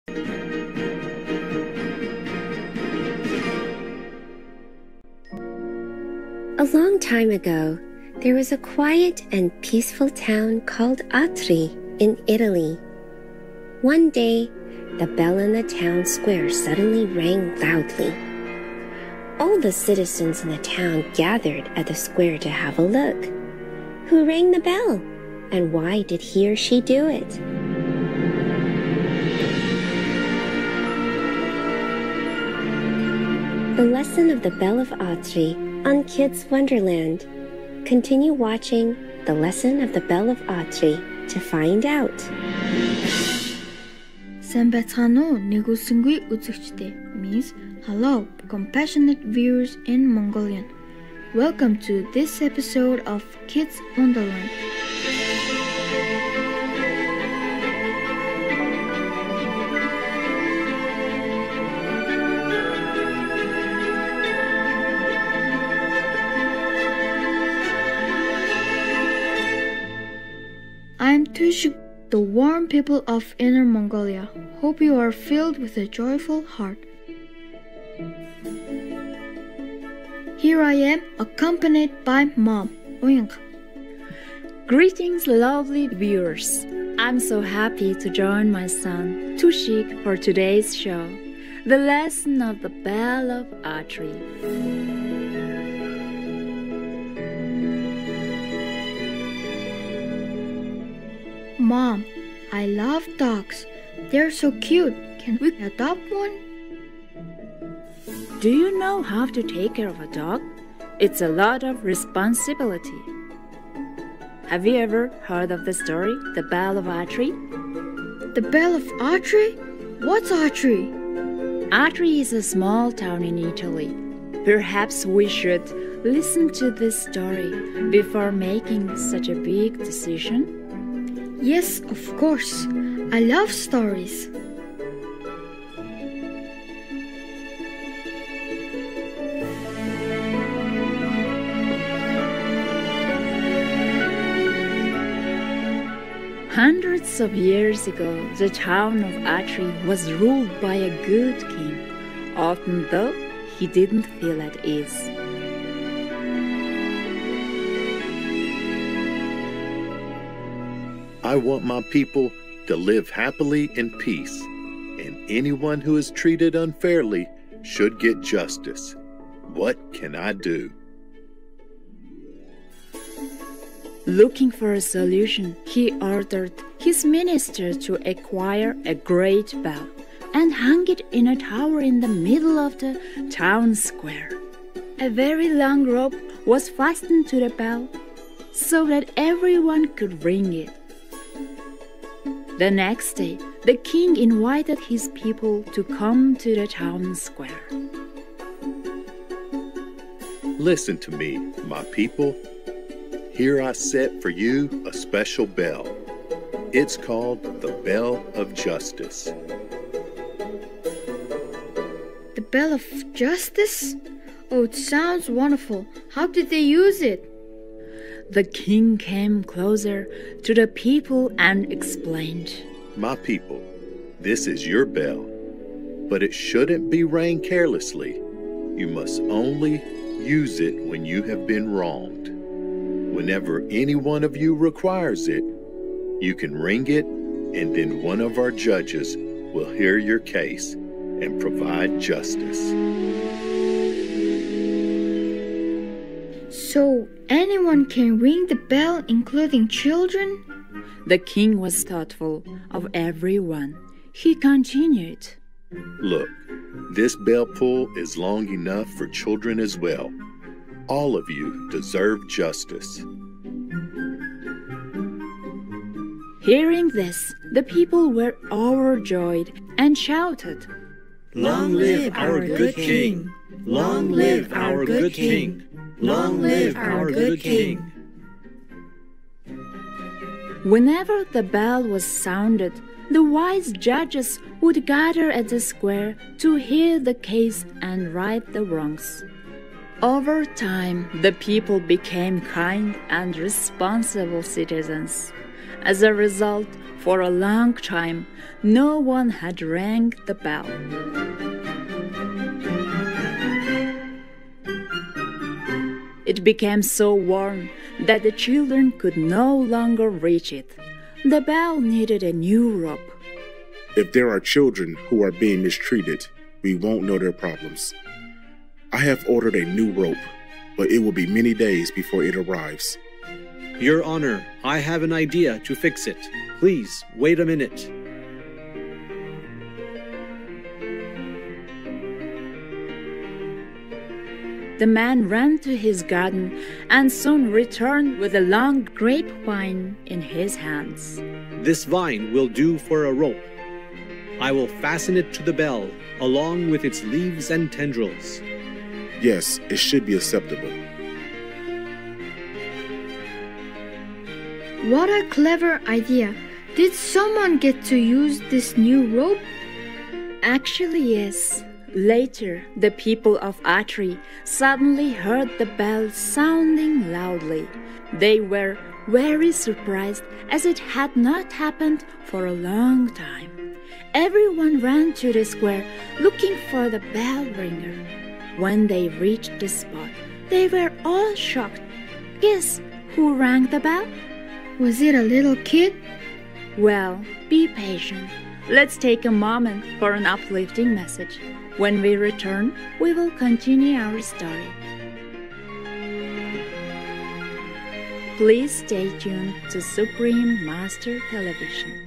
A long time ago, there was a quiet and peaceful town called Atri in Italy. One day, the bell in the town square suddenly rang loudly. All the citizens in the town gathered at the square to have a look. Who rang the bell, and why did he or she do it? The lesson of the Bell of Atri on Kids Wonderland. Continue watching The Lesson of the Bell of Atri to find out. Сайн байцгаана уу нэгүүлсэнгүй үзэгчдээ means hello compassionate viewers in Mongolian. Welcome to this episode of Kids Wonderland. I'm Tushuk, the warm people of Inner Mongolia. Hope you are filled with a joyful heart. Here I am, accompanied by Mom, Oyang. Greetings, lovely viewers. I'm so happy to join my son, Tushik, for today's show, The Lesson of the Bell of Atri. Mom, I love dogs. They're so cute. Can we adopt one? Do you know how to take care of a dog? It's a lot of responsibility. Have you ever heard of the story, The Bell of Atri? The Bell of Atri? What's Atri? Atri is a small town in Italy. Perhaps we should listen to this story before making such a big decision. Yes, of course. I love stories. Hundreds of years ago, the town of Atri was ruled by a good king, often though he didn't feel at ease. I want my people to live happily in peace, and anyone who is treated unfairly should get justice. What can I do? Looking for a solution, he ordered his minister to acquire a great bell and hang it in a tower in the middle of the town square. A very long rope was fastened to the bell so that everyone could ring it. The next day, the king invited his people to come to the town square. Listen to me, my people. Here I set for you a special bell. It's called the Bell of Justice. The Bell of Justice? Oh, it sounds wonderful. How did they use it? The king came closer to the people and explained, My people, this is your bell, but it shouldn't be rang carelessly. You must only use it when you have been wronged. Whenever any one of you requires it, you can ring it, and then one of our judges will hear your case and provide justice. So anyone can ring the bell, including children? The king was thoughtful of everyone. He continued, Look, this bell pull is long enough for children as well. All of you deserve justice. Hearing this, the people were overjoyed and shouted, Long live our good king! Long live our good king! Long live our good king! Whenever the bell was sounded, the wise judges would gather at the square to hear the case and right the wrongs. Over time, the people became kind and responsible citizens. As a result, For a long time, no one had rang the bell. It became so warm that the children could no longer reach it. The bell needed a new rope. If there are children who are being mistreated, we won't know their problems. I have ordered a new rope, but it will be many days before it arrives. Your Honor, I have an idea to fix it. Please, wait a minute. The man ran to his garden and soon returned with a long grapevine in his hands. This vine will do for a rope. I will fasten it to the bell, along with its leaves and tendrils. Yes, it should be acceptable. What a clever idea! Did someone get to use this new rope? Actually, yes. Later, the people of Atri suddenly heard the bell sounding loudly. They were very surprised, as it had not happened for a long time. Everyone ran to the square looking for the bell ringer. When they reached the spot, they were all shocked. Guess who rang the bell? Was it a little kid? Well, be patient. Let's take a moment for an uplifting message. When we return, we will continue our story. Please stay tuned to Supreme Master Television.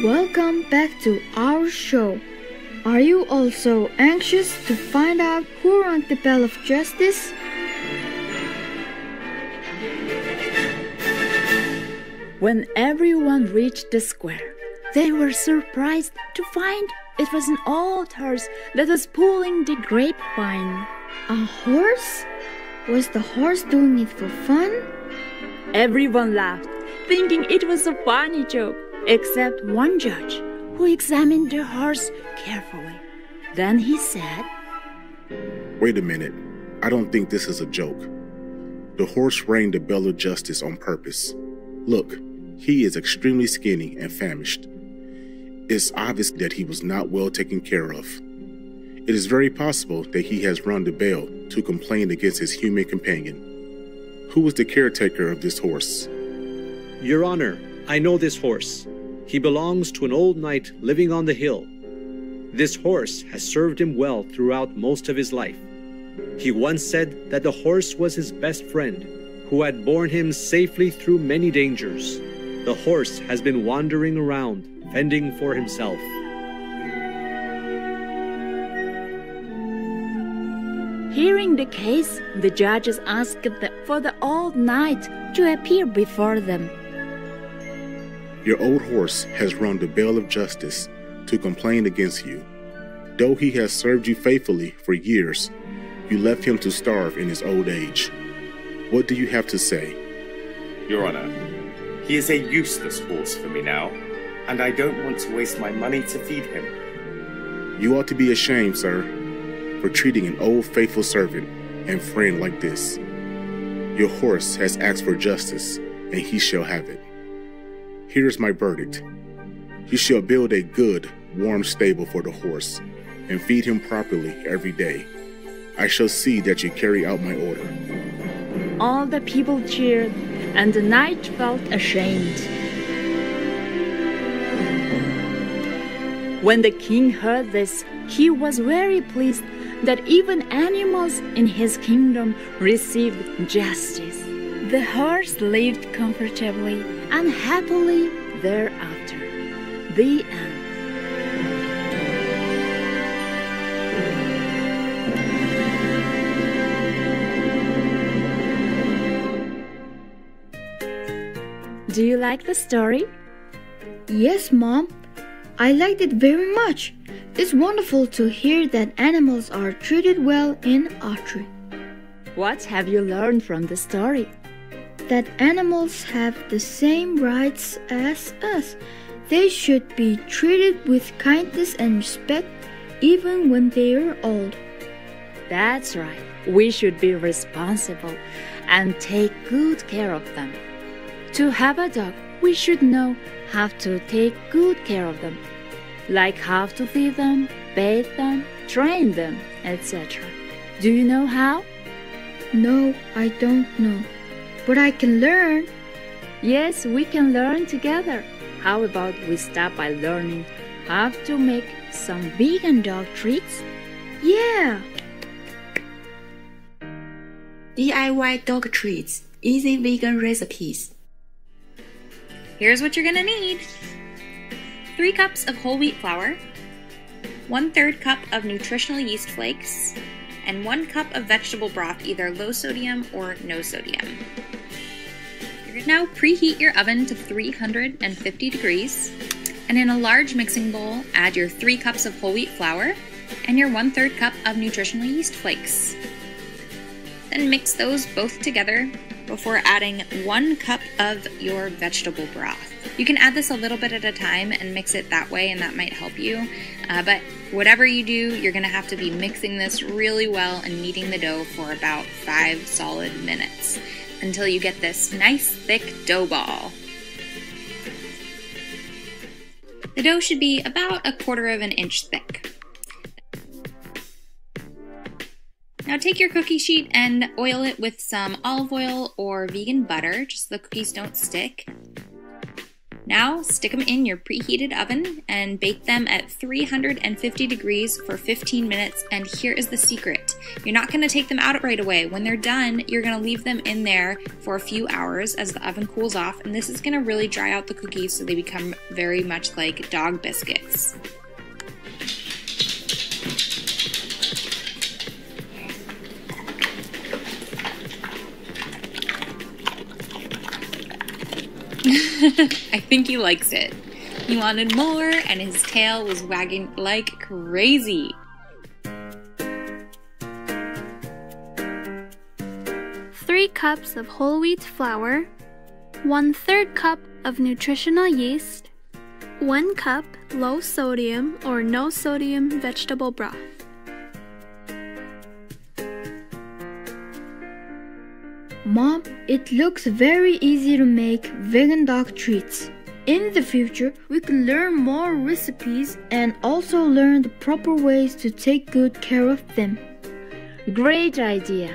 Welcome back to our show. Are you also anxious to find out who rang the bell of justice? When everyone reached the square, they were surprised to find it was an old horse that was pulling the grapevine. A horse? Was the horse doing it for fun? Everyone laughed, thinking it was a funny joke, except one judge, who examined the horse carefully. Then he said, Wait a minute. I don't think this is a joke. The horse rang the bell of justice on purpose. Look, he is extremely skinny and famished. It's obvious that he was not well taken care of. It is very possible that he has rung the bell to complain against his human companion. Who was the caretaker of this horse? Your Honor, I know this horse. He belongs to an old knight living on the hill. This horse has served him well throughout most of his life. He once said that the horse was his best friend, who had borne him safely through many dangers. The horse has been wandering around, fending for himself. Hearing the case, the judges asked for the old knight to appear before them. Your old horse has rung the bell of justice to complain against you. Though he has served you faithfully for years, you left him to starve in his old age. What do you have to say? Your Honor, he is a useless horse for me now, and I don't want to waste my money to feed him. You ought to be ashamed, sir, for treating an old faithful servant and friend like this. Your horse has asked for justice, and he shall have it. Here's my verdict. You shall build a good, warm stable for the horse, and feed him properly every day. I shall see that you carry out my order. All the people cheered, and the knight felt ashamed. When the king heard this, he was very pleased that even animals in his kingdom received justice. The horse lived comfortably and happily thereafter. The end. Do you like the story? Yes, Mom. I liked it very much. It's wonderful to hear that animals are treated well in Atri. What have you learned from the story? That animals have the same rights as us. They should be treated with kindness and respect even when they are old. That's right. We should be responsible and take good care of them. To have a dog, we should know how to take good care of them, like how to feed them, bathe them, train them, etc. Do you know how? No, I don't know. But I can learn. Yes, we can learn together. How about we start by learning how to make some vegan dog treats? Yeah! DIY dog treats, easy vegan recipes. Here's what you're gonna need. 3 cups of whole wheat flour, 1/3 cup of nutritional yeast flakes, and 1 cup of vegetable broth, either low sodium or no sodium. You're gonna now preheat your oven to 350 degrees, and in a large mixing bowl, add your 3 cups of whole wheat flour and your 1/3 cup of nutritional yeast flakes. Then mix those both together before adding 1 cup of your vegetable broth. You can add this a little bit at a time and mix it that way, and that might help you. But whatever you do, you're gonna have to be mixing this really well and kneading the dough for about 5 solid minutes until you get this nice thick dough ball. The dough should be about 1/4 inch thick. Now take your cookie sheet and oil it with some olive oil or vegan butter, just so the cookies don't stick. Now stick them in your preheated oven and bake them at 350 degrees for 15 minutes, and here is the secret. You're not going to take them out right away. When they're done, you're going to leave them in there for a few hours as the oven cools off, and this is going to really dry out the cookies so they become very much like dog biscuits. I think he likes it. He wanted more and his tail was wagging like crazy. Three cups of whole wheat flour, 1/3 cup of nutritional yeast, 1 cup low sodium or no sodium vegetable broth. Mom, it looks very easy to make vegan dog treats. In the future, we can learn more recipes and also learn the proper ways to take good care of them. Great idea.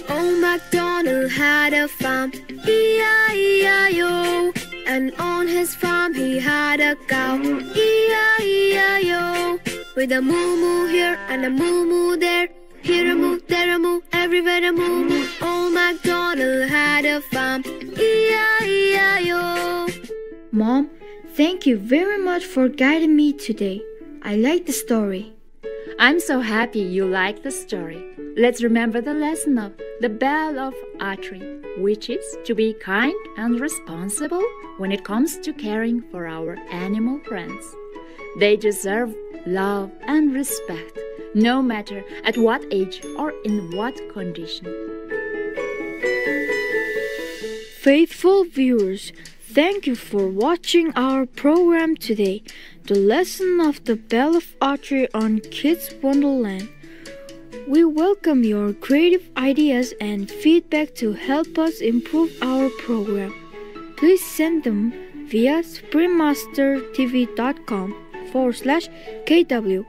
Old MacDonald had a farm, E-I-E-I-O. And on his farm he had a cow, E-I-E-I-O. With a moo-moo here and a moo-moo there, here a moo, there a moo, everywhere a moo-moo. Old MacDonald had a farm, E-I-E-I-O. Mom, thank you very much for guiding me today. I like the story. I'm so happy you like the story. Let's remember the lesson of the Bell of Atri, which is to be kind and responsible when it comes to caring for our animal friends. They deserve love and respect, no matter at what age or in what condition. Faithful viewers, thank you for watching our program today, the lesson of the Bell of Atri on Kids Wonderland. We welcome your creative ideas and feedback to help us improve our program. Please send them via SprintMasterTV.com/KW